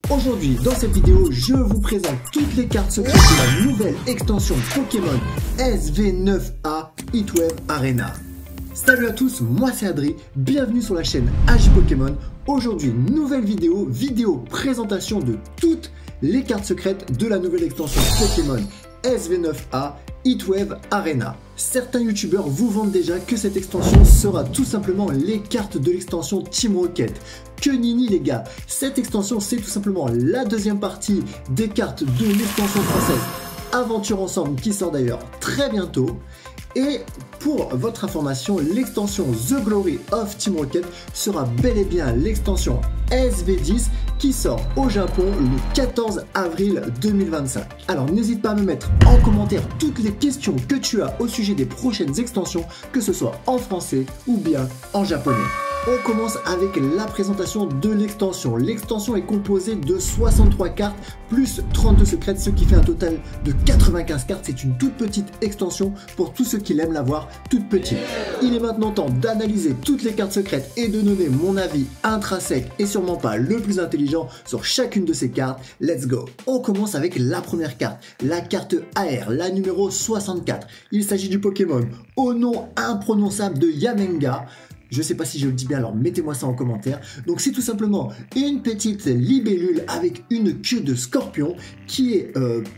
Aujourd'hui, dans cette vidéo, je vous présente toutes les cartes secrètes de la nouvelle extension Pokémon SV9A Heatwave Arena. Salut à tous, moi c'est Adri, bienvenue sur la chaîne AJ Pokémon. Aujourd'hui, nouvelle vidéo présentation de toutes les cartes secrètes de la nouvelle extension Pokémon SV9A Heatwave Arena. Certains youtubeurs vous vendent déjà que cette extension sera tout simplement les cartes de l'extension Team Rocket. Que nini les gars, cette extension c'est tout simplement la deuxième partie des cartes de l'extension française Aventure Ensemble qui sort d'ailleurs très bientôt. Et pour votre information, l'extension The Glory of Team Rocket sera bel et bien l'extension SV10 qui sort au Japon le 14 avril 2025. Alors n'hésite pas à me mettre en commentaire toutes les questions que tu as au sujet des prochaines extensions, que ce soit en français ou bien en japonais. On commence avec la présentation de l'extension. L'extension est composée de 63 cartes plus 32 secrètes, ce qui fait un total de 95 cartes. C'est une toute petite extension pour tous ceux qui aiment la voir toute petite. Il est maintenant temps d'analyser toutes les cartes secrètes et de donner mon avis intrinsèque et sûrement pas le plus intelligent sur chacune de ces cartes. Let's go! On commence avec la première carte, la carte AR, la numéro 64. Il s'agit du Pokémon au nom imprononçable de Yamenga. Je sais pas si je le dis bien, alors mettez-moi ça en commentaire. Donc c'est tout simplement une petite libellule avec une queue de scorpion qui est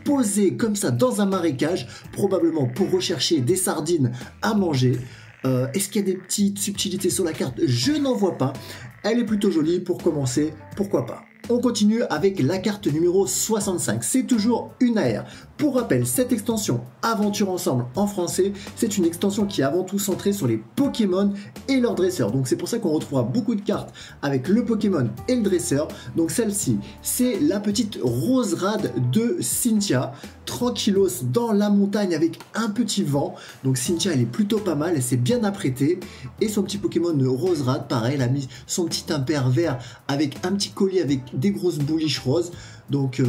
posée comme ça dans un marécage, probablement pour rechercher des sardines à manger. Est-ce qu'il y a des petites subtilités sur la carte? Je n'en vois pas. Elle est plutôt jolie pour commencer, pourquoi pas. On continue avec la carte numéro 65, c'est toujours une AR. Pour rappel, cette extension Aventure Ensemble en français, c'est une extension qui est avant tout centrée sur les Pokémon et leurs dresseurs. Donc c'est pour ça qu'on retrouvera beaucoup de cartes avec le Pokémon et le dresseur. Donc celle-ci, c'est la petite Roserade de Cynthia, tranquillos dans la montagne avec un petit vent. Donc Cynthia, elle est plutôt pas mal, elle s'est bien apprêtée. Et son petit Pokémon Roserade, pareil, elle a mis son petit impair vert avec un petit collier avec des grosses bouliches roses. Donc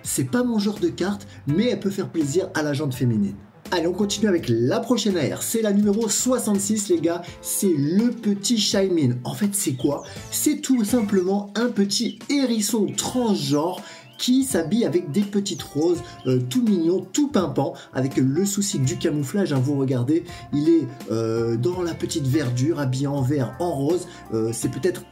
c'est pas mon genre de carte, mais elle peut faire plaisir à la jante féminine. Allez, on continue avec la prochaine AR, c'est la numéro 66 les gars, c'est le petit Shaymin. En fait c'est quoi? C'est tout simplement un petit hérisson transgenre qui s'habille avec des petites roses, tout mignon, tout pimpant, avec le souci du camouflage, hein, vous regardez, il est dans la petite verdure, habillé en vert, en rose, c'est peut-être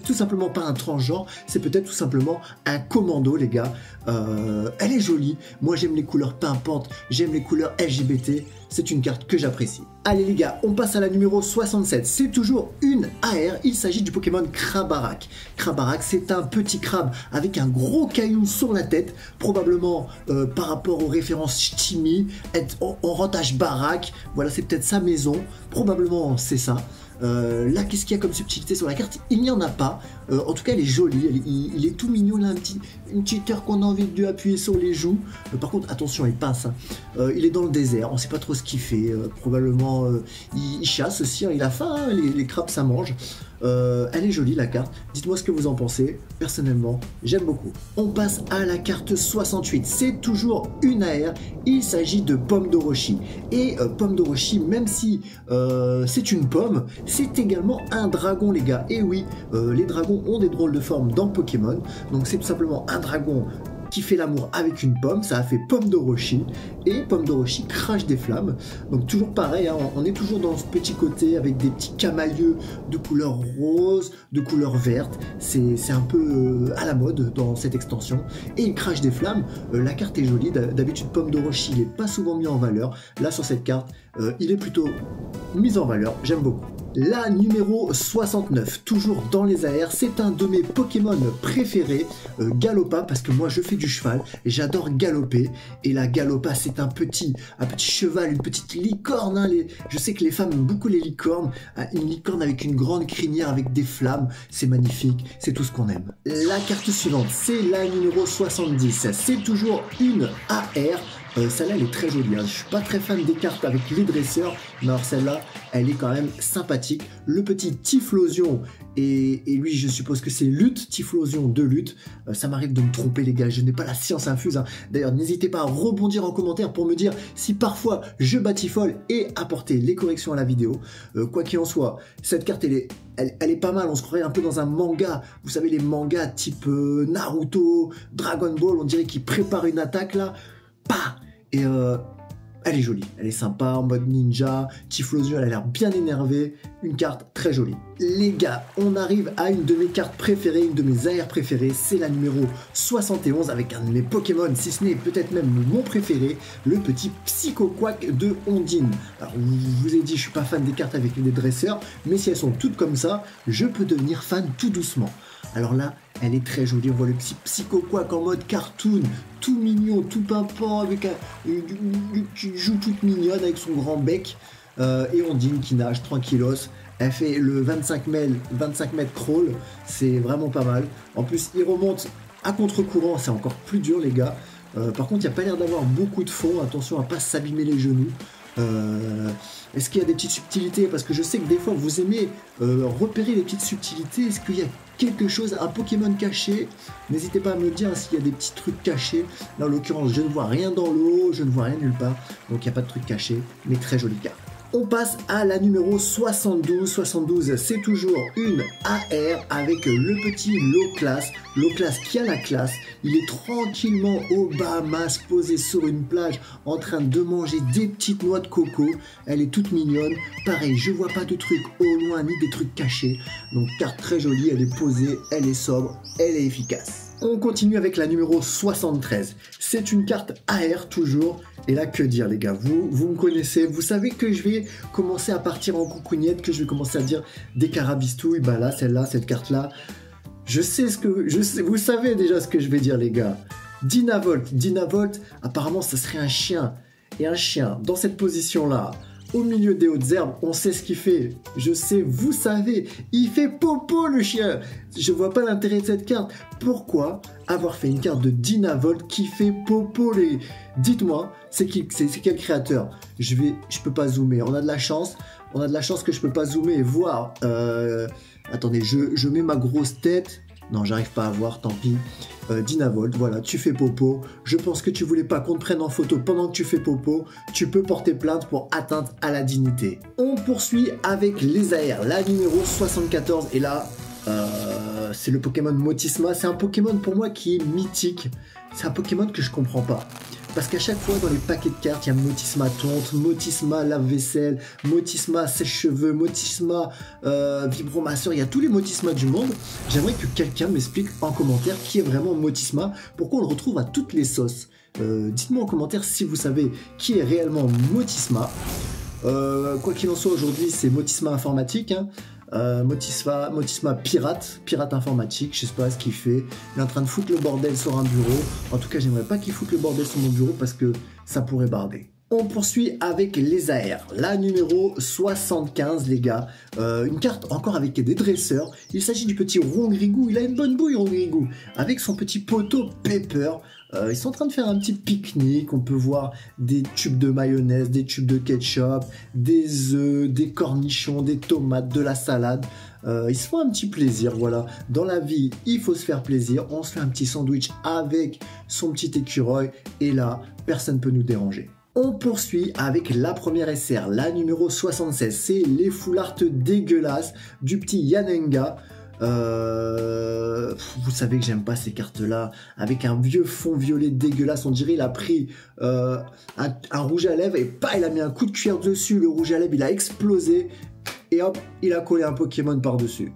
tout simplement pas un transgenre, c'est peut-être tout simplement un commando les gars. Elle est jolie, moi j'aime les couleurs pimpantes, j'aime les couleurs LGBT, c'est une carte que j'apprécie. Allez les gars, on passe à la numéro 67, c'est toujours une AR, il s'agit du Pokémon Krabarak. Krabarak c'est un petit crabe avec un gros caillou sur la tête, probablement par rapport aux références Ch'timi, on rentage Barak, voilà c'est peut-être sa maison, probablement c'est ça. Là, qu'est-ce qu'il y a comme subtilité sur la carte? Il n'y en a pas. En tout cas, elle est jolie. Il est tout mignon. Là, une petite heure qu'on a envie de lui appuyer sur les joues. Par contre, attention, il pince. Hein. Il est dans le désert. On ne sait pas trop ce qu'il fait. Probablement, il chasse aussi. Hein. Il a faim. Hein. Les crabes, ça mange. Elle est jolie la carte, dites-moi ce que vous en pensez, personnellement j'aime beaucoup. On passe à la carte 68, c'est toujours une AR, il s'agit de Pomme d'Orochi. Et Pomme d'Orochi, même si c'est une pomme, c'est également un dragon les gars. Et oui, les dragons ont des drôles de formes dans Pokémon, donc c'est tout simplement un dragon qui fait l'amour avec une pomme, ça a fait Pomme d'Orochi, et Pomme d'Orochi crache des flammes, donc toujours pareil, hein, on est toujours dans ce petit côté avec des petits camalieux de couleur rose, de couleur verte, c'est un peu à la mode dans cette extension, et il crache des flammes, la carte est jolie, d'habitude Pomme d'Orochi il n'est pas souvent mis en valeur, là sur cette carte, il est plutôt mis en valeur, j'aime beaucoup. La numéro 69, toujours dans les AR, c'est un de mes Pokémon préférés, Galopa, parce que moi je fais du cheval et j'adore galoper. Et la Galopa, c'est un petit cheval, une petite licorne. Hein, je sais que les femmes aiment beaucoup les licornes. Une licorne avec une grande crinière avec des flammes, c'est magnifique, c'est tout ce qu'on aime. La carte suivante, c'est la numéro 70, c'est toujours une AR. Celle-là, elle est très jolie. Hein. Je suis pas très fan des cartes avec les dresseurs, mais alors celle-là, elle est quand même sympathique. Le petit Typhlosion, et lui, je suppose que c'est lutte, Typhlosion de lutte. Ça m'arrive de me tromper, les gars. Je n'ai pas la science infuse. Hein. D'ailleurs, n'hésitez pas à rebondir en commentaire pour me dire si parfois je batifole et apporter les corrections à la vidéo. Quoi qu'il en soit, cette carte, elle est pas mal. On se croirait un peu dans un manga. Vous savez, les mangas type Naruto, Dragon Ball, on dirait qu'ils préparent une attaque là. Bah et elle est jolie, elle est sympa en mode ninja. Typhlosion, elle a l'air bien énervée. Une carte très jolie. Les gars, on arrive à une de mes cartes préférées, une de mes AR préférées. C'est la numéro 71 avec un de mes Pokémon, si ce n'est peut-être même mon préféré, le petit Psycho Quack de Ondine. Alors, je vous ai dit, je suis pas fan des cartes avec des dresseurs, mais si elles sont toutes comme ça, je peux devenir fan tout doucement. Alors là, elle est très jolie. On voit le petit Psycho Quack en mode cartoon, tout mignon, tout pimpant, avec une joue toute mignonne avec son grand bec. Et Ondine qui nage tranquillos. Elle fait le 25 mètres crawl. C'est vraiment pas mal. En plus, il remonte à contre-courant. C'est encore plus dur, les gars. Par contre, il n'y a pas l'air d'avoir beaucoup de fond. Attention à ne pas s'abîmer les genoux. Est-ce qu'il y a des petites subtilités? Parce que je sais que des fois vous aimez repérer les petites subtilités. Est-ce qu'il y a quelque chose, un Pokémon caché? N'hésitez pas à me dire s'il y a des petits trucs cachés. Là en l'occurrence je ne vois rien dans l'eau, je ne vois rien nulle part. Donc il n'y a pas de trucs cachés, mais très jolie carte. On passe à la numéro 72. 72, c'est toujours une AR avec le petit Loclas. Loclas qui a la classe. Il est tranquillement aux Bahamas, posé sur une plage, en train de manger des petites noix de coco. Elle est toute mignonne. Pareil, je vois pas de trucs au loin, ni des trucs cachés. Donc carte très jolie, elle est posée, elle est sobre, elle est efficace. On continue avec la numéro 73. C'est une carte AR toujours. Et là, que dire les gars, vous me connaissez, vous savez que je vais commencer à partir en coucougnette, que je vais commencer à dire des carabistouilles. Bah là, celle-là, cette carte-là, vous savez déjà ce que je vais dire les gars. Dynavolt, apparemment ça serait un chien. Et un chien, dans cette position-là, au milieu des hautes herbes, on sait ce qu'il fait. Je sais, vous savez, il fait popo le chien. Je vois pas l'intérêt de cette carte. Pourquoi avoir fait une carte de Dynavolt qui fait popo les... Dites-moi, c'est quel créateur? Je peux pas zoomer. On a de la chance que je peux pas zoomer et voir. Attendez, je mets ma grosse tête. Non, j'arrive pas à voir, tant pis. Dynavolt, voilà, tu fais popo. Je pense que tu voulais pas qu'on te prenne en photo pendant que tu fais popo. Tu peux porter plainte pour atteinte à la dignité. On poursuit avec les AR, la numéro 74. Et là, c'est le Pokémon Motisma. C'est un Pokémon pour moi qui est mythique. C'est un Pokémon que je comprends pas. Parce qu'à chaque fois dans les paquets de cartes, il y a Motisma tonte, Motisma lave-vaisselle, Motisma sèche-cheveux, Motisma vibromasseur, il y a tous les Motisma du monde. J'aimerais que quelqu'un m'explique en commentaire qui est vraiment Motisma, pourquoi on le retrouve à toutes les sauces. Dites-moi en commentaire si vous savez qui est réellement Motisma. Quoi qu'il en soit, aujourd'hui c'est Motisma informatique, hein. Motisma pirate informatique, je sais pas ce qu'il fait. Il est en train de foutre le bordel sur un bureau. En tout cas, j'aimerais pas qu'il foute le bordel sur mon bureau parce que ça pourrait barder. On poursuit avec les AR, la numéro 75 les gars, une carte encore avec des dresseurs. Il s'agit du petit Rongrigou, il a une bonne bouille Rongrigou, avec son petit poteau Pepper. Ils sont en train de faire un petit pique-nique, on peut voir des tubes de mayonnaise, des tubes de ketchup, des œufs, des cornichons, des tomates, de la salade. Ils se font un petit plaisir, voilà. Dans la vie, il faut se faire plaisir, on se fait un petit sandwich avec son petit écureuil, et là, personne ne peut nous déranger. On poursuit avec la première SR, la numéro 76, c'est les full art dégueulasses du petit Yanenga. Vous savez que j'aime pas ces cartes-là, avec un vieux fond violet dégueulasse, on dirait il a pris un rouge à lèvres et pas, il a mis un coup de cuillère dessus, le rouge à lèvres il a explosé et hop, il a collé un Pokémon par-dessus.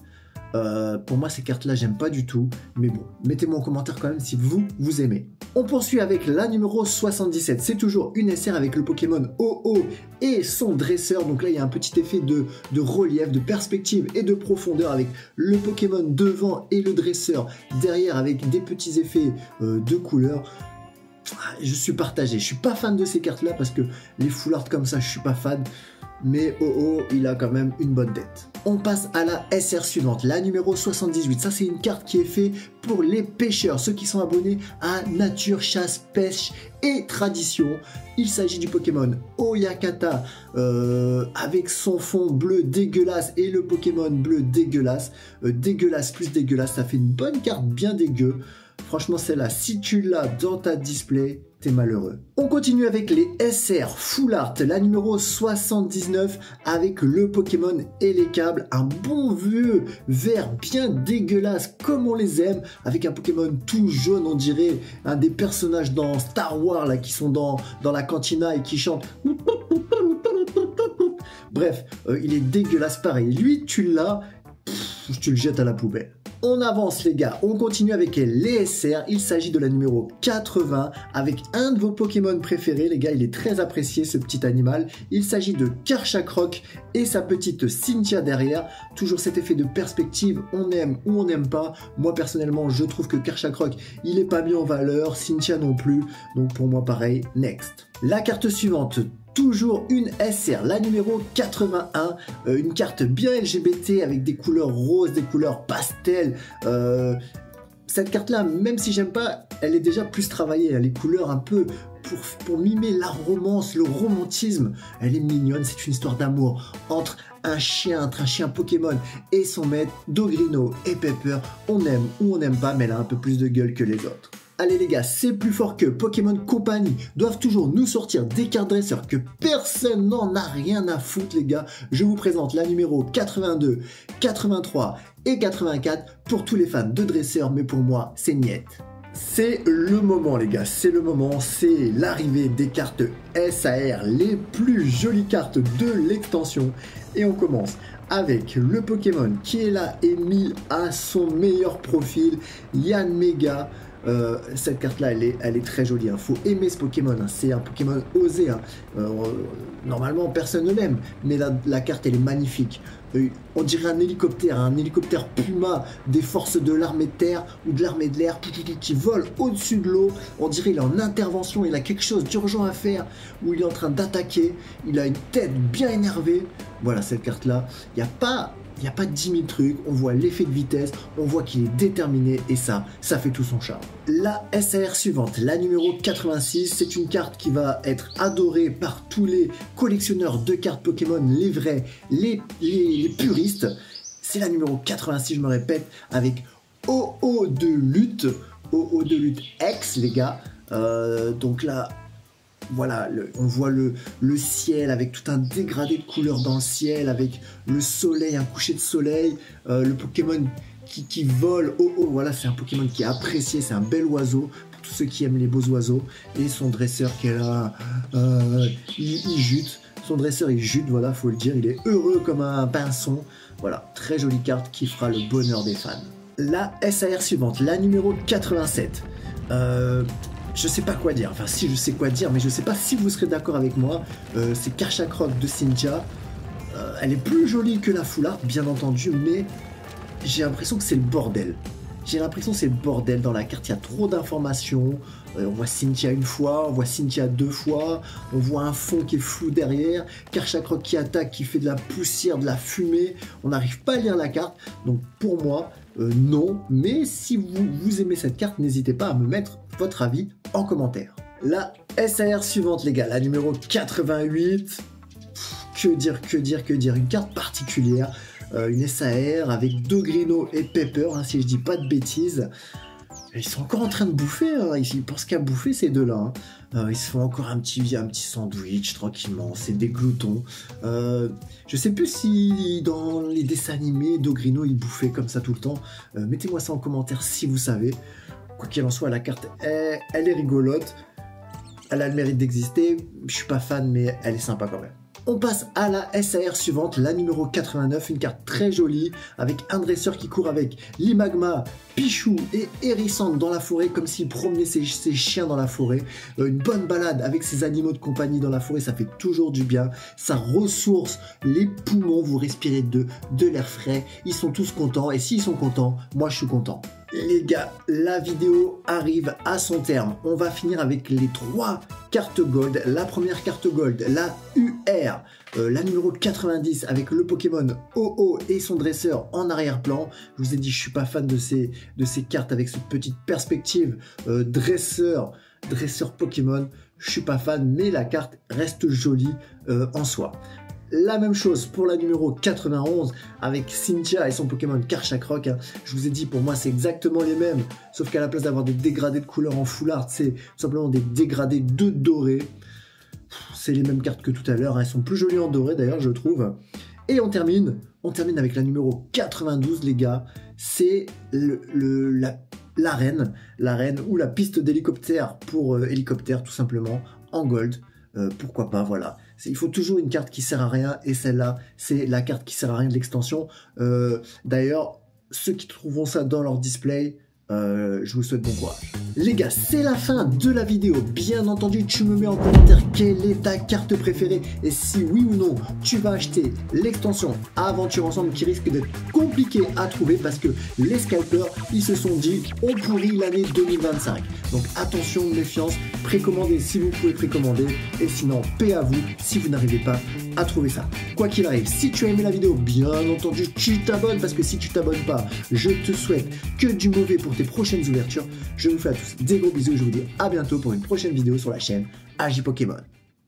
Pour moi ces cartes là j'aime pas du tout, mais bon, mettez-moi en commentaire quand même si vous aimez. On poursuit avec la numéro 77, c'est toujours une SR avec le Pokémon Ho-Oh et son dresseur, donc là il y a un petit effet de relief, de perspective et de profondeur avec le Pokémon devant et le dresseur derrière avec des petits effets de couleurs. Je suis partagé, je suis pas fan de ces cartes là parce que les full art comme ça je suis pas fan. mais il a quand même une bonne tête. On passe à la SR suivante, la numéro 78. Ça, c'est une carte qui est faite pour les pêcheurs, ceux qui sont abonnés à Nature, Chasse, Pêche et Tradition. Il s'agit du Pokémon Oyakata avec son fond bleu dégueulasse et le Pokémon bleu dégueulasse. Dégueulasse plus dégueulasse, ça fait une bonne carte bien dégueu. Franchement, celle-là, si tu l'as dans ta display, t'es malheureux. On continue avec les SR Full Art, la numéro 79 avec le Pokémon et les câbles, un bon vieux vert bien dégueulasse comme on les aime, avec un Pokémon tout jaune, on dirait un des personnages dans Star Wars là qui sont dans la cantina et qui chantent. Bref, il est dégueulasse pareil. Lui, tu l'as, tu le jettes à la poubelle. On avance les gars, on continue avec les SR, il s'agit de la numéro 80 avec un de vos Pokémon préférés les gars, il est très apprécié ce petit animal, il s'agit de Karchakrok et sa petite Cynthia derrière, toujours cet effet de perspective, on aime ou on n'aime pas, moi personnellement je trouve que Karchakrok il est pas mis en valeur, Cynthia non plus, donc pour moi pareil, next. La carte suivante, toujours une SR, la numéro 81, une carte bien LGBT avec des couleurs roses, des couleurs pastel. Cette carte-là, même si j'aime pas, elle est déjà plus travaillée. Les couleurs un peu pour mimer la romance, le romantisme. Elle est mignonne, c'est une histoire d'amour entre un chien Pokémon et son maître, Dogrino et Pepper. On aime ou on n'aime pas, mais elle a un peu plus de gueule que les autres. Allez les gars, c'est plus fort que Pokémon Company doivent toujours nous sortir des cartes dresseurs que personne n'en a rien à foutre les gars. Je vous présente la numéro 82, 83 et 84 pour tous les fans de dresseurs, mais pour moi c'est niette. C'est le moment les gars, c'est le moment, c'est l'arrivée des cartes SAR, les plus jolies cartes de l'extension. Et on commence avec le Pokémon qui est là et mis à son meilleur profil, Yanmega. Cette carte là elle est très jolie, hein. Faut aimer ce Pokémon, hein. C'est un Pokémon osé, hein. Normalement personne ne l'aime, mais la carte elle est magnifique. On dirait un hélicoptère Puma des forces de l'armée de terre ou de l'armée de l'air qui vole au-dessus de l'eau. On dirait il est en intervention, il a quelque chose d'urgent à faire, ou il est en train d'attaquer, il a une tête bien énervée. Voilà cette carte là, il n'y a pas 10 000 trucs, on voit l'effet de vitesse, on voit qu'il est déterminé et ça fait tout son charme. La SAR suivante, la numéro 86, c'est une carte qui va être adorée par tous les collectionneurs de cartes Pokémon, les vrais, les puristes. C'est la numéro 86, je me répète, avec OO de lutte X les gars. Donc là, voilà, on voit le ciel avec tout un dégradé de couleurs dans le ciel, avec le soleil, un coucher de soleil, le Pokémon qui vole. Voilà, c'est un Pokémon qui est apprécié, c'est un bel oiseau, pour tous ceux qui aiment les beaux oiseaux. Et son dresseur qui est là, il jute, son dresseur il jute, voilà, faut le dire, il est heureux comme un pinson. Voilà, très jolie carte qui fera le bonheur des fans. La SAR suivante, la numéro 87. Je sais pas quoi dire, enfin si je sais quoi dire, mais je sais pas si vous serez d'accord avec moi. C'est Karchakrok de Cynthia. Elle est plus jolie que la Full Art, bien entendu, mais j'ai l'impression que c'est le bordel. J'ai l'impression que c'est le bordel dans la carte, il y a trop d'informations. On voit Cynthia une fois, on voit Cynthia deux fois, on voit un fond qui est flou derrière, Karchakrok qui attaque, qui fait de la poussière, de la fumée, on n'arrive pas à lire la carte, donc pour moi, non, mais si vous aimez cette carte, n'hésitez pas à me mettre votre avis en commentaire. La SAR suivante les gars, la numéro 88, que dire, une carte particulière, une SAR avec Dogrino et Pepper, hein, si je dis pas de bêtises. Ils sont encore en train de bouffer, hein. Ils pensent qu'à bouffer ces deux-là, hein. Ils se font encore un petit sandwich tranquillement, c'est des gloutons. Je sais plus si dans les dessins animés, Dogrino il bouffait comme ça tout le temps. Mettez-moi ça en commentaire si vous savez. Quoi qu'il en soit, la carte, elle est rigolote. Elle a le mérite d'exister. Je suis pas fan, mais elle est sympa quand même. On passe à la SAR suivante, la numéro 89, une carte très jolie, avec un dresseur qui court avec Limagma, Pichou et Hérissante dans la forêt, comme s'il promenait ses chiens dans la forêt. Une bonne balade avec ses animaux de compagnie dans la forêt, ça fait toujours du bien. Ça ressource les poumons, vous respirez de l'air frais. Ils sont tous contents, et s'ils sont contents, moi je suis content. Les gars, la vidéo arrive à son terme. On va finir avec les 3 cartes gold. La première carte gold, la UR, la numéro 90 avec le Pokémon Ho-Oh et son dresseur en arrière-plan. Je vous ai dit, je suis pas fan de ces cartes avec cette petite perspective dresseur Pokémon. Je suis pas fan, mais la carte reste jolie en soi. La même chose pour la numéro 91 avec Cynthia et son Pokémon Karchakroc. Je vous ai dit, pour moi, c'est exactement les mêmes. Sauf qu'à la place d'avoir des dégradés de couleur en full art, c'est tout simplement des dégradés de doré. C'est les mêmes cartes que tout à l'heure. Elles sont plus jolies en doré, d'ailleurs, je trouve. Et on termine avec la numéro 92, les gars. C'est l'arène ou la piste d'hélicoptère pour hélicoptère, tout simplement, en gold. Pourquoi pas, voilà. Il faut toujours une carte qui sert à rien, et celle-là, c'est la carte qui sert à rien de l'extension. D'ailleurs, ceux qui trouveront ça dans leur display, je vous souhaite bon courage. Les gars, c'est la fin de la vidéo. Bien entendu, tu me mets en commentaire quelle est ta carte préférée et si oui ou non tu vas acheter l'extension Aventure Ensemble qui risque d'être compliqué à trouver parce que les scalpers, ils se sont dit on pourrit l'année 2025. Donc attention, méfiance, précommandez si vous pouvez précommander et sinon paix à vous si vous n'arrivez pas à trouver ça. Quoi qu'il arrive, si tu as aimé la vidéo, bien entendu, tu t'abonnes parce que si tu t'abonnes pas, je te souhaite que du mauvais pour tes prochaines ouvertures. Je vous fais à tous des gros bisous et je vous dis à bientôt pour une prochaine vidéo sur la chaîne AJ Pokémon.